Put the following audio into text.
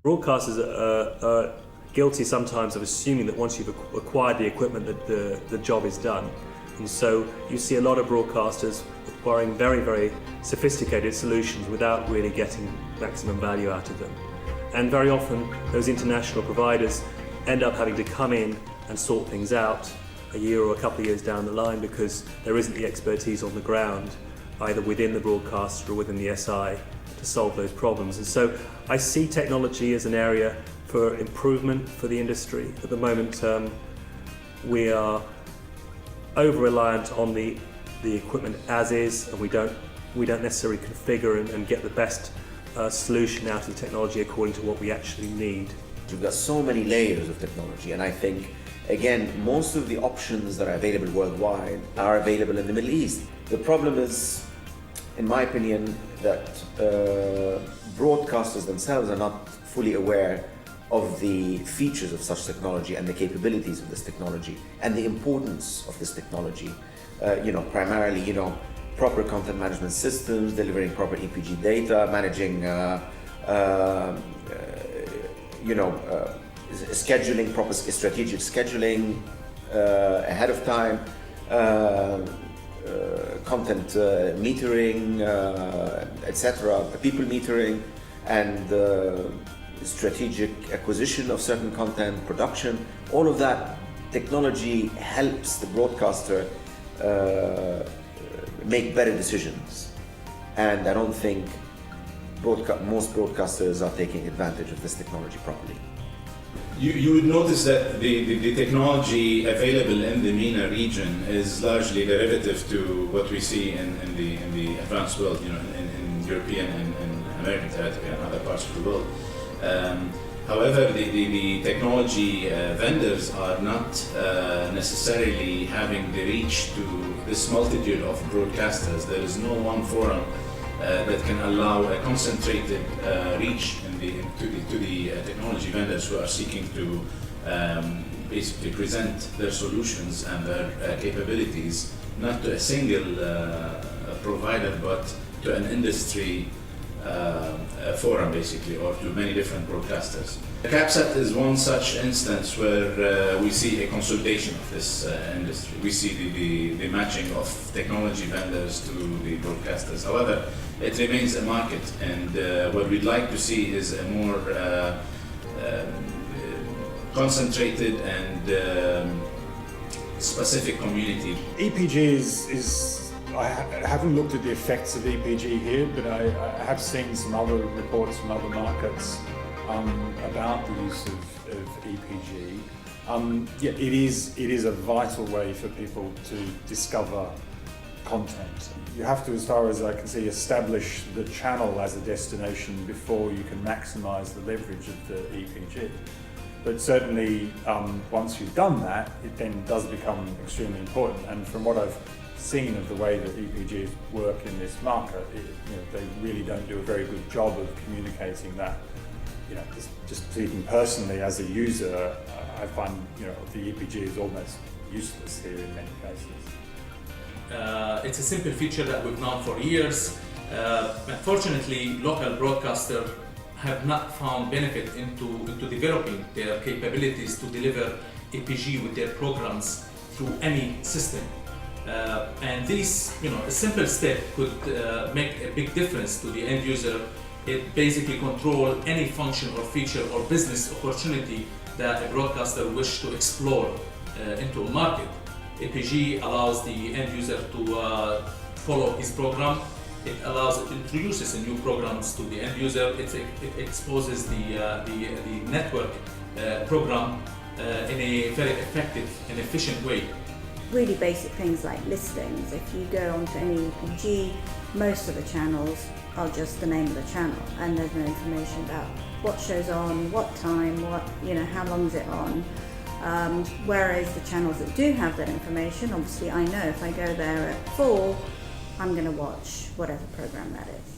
Broadcasters are guilty sometimes of assuming that once you've acquired the equipment that the job is done. And so you see a lot of broadcasters acquiring very, very sophisticated solutions without really getting maximum value out of them. And very often those international providers end up having to come in and sort things out a year or a couple of years down the line because there isn't the expertise on the ground, either within the broadcaster or within the SI, to solve those problems. And so I see technology as an area for improvement for the industry. At the moment, we are over-reliant on the equipment as is, and we don't necessarily configure and get the best solution out of the technology according to what we actually need. You've got so many layers of technology, and I think, again, most of the options that are available worldwide are available in the Middle East. The problem is, in my opinion, that broadcasters themselves are not fully aware of the features of such technology and the capabilities of this technology and the importance of this technology. Primarily, proper content management systems, delivering proper EPG data, managing, scheduling, proper strategic scheduling ahead of time, content metering, etc., people metering, and strategic acquisition of certain content, production. All of that technology helps the broadcaster make better decisions, and I don't think most broadcasters are taking advantage of this technology properly. You would notice that the technology available in the MENA region is largely derivative to what we see in the advanced world, in European and American territory and other parts of the world. However, the technology vendors are not necessarily having the reach to this multitude of broadcasters. There is no one forum that can allow a concentrated reach to the technology vendors who are seeking to basically present their solutions and their capabilities, not to a single provider, but to an industry forum, basically, or to many different broadcasters. Capsat is one such instance where we see a consolidation of this industry. We see the matching of technology vendors to the broadcasters. However, it remains a market, and what we'd like to see is a more concentrated and specific community. EPG is I haven't looked at the effects of EPG here, but I have seen some other reports from other markets about the use of EPG. It is a vital way for people to discover content. You have to, as far as I can see, establish the channel as a destination before you can maximize the leverage of the EPG. But certainly, once you've done that, it then does become extremely important. And from what I've seen of the way that EPGs work in this market, they really don't do a very good job of communicating that. Just speaking personally as a user, I find the EPG is almost useless here in many cases. It's a simple feature that we've known for years. Unfortunately, local broadcasters have not found benefit into developing their capabilities to deliver EPG with their programs through any system. And this, a simple step could make a big difference to the end user. It basically controls any function or feature or business opportunity that a broadcaster wishes to explore into a market. EPG allows the end user to follow his program. It introduces new programs to the end user. It exposes the network program in a very effective and efficient way. Really basic things like listings. If you go onto any EPG, most of the channels are just the name of the channel, and there's no information about what show's on, what time, how long is it on. Whereas the channels that do have that information, obviously I know if I go there at 4, I'm going to watch whatever program that is.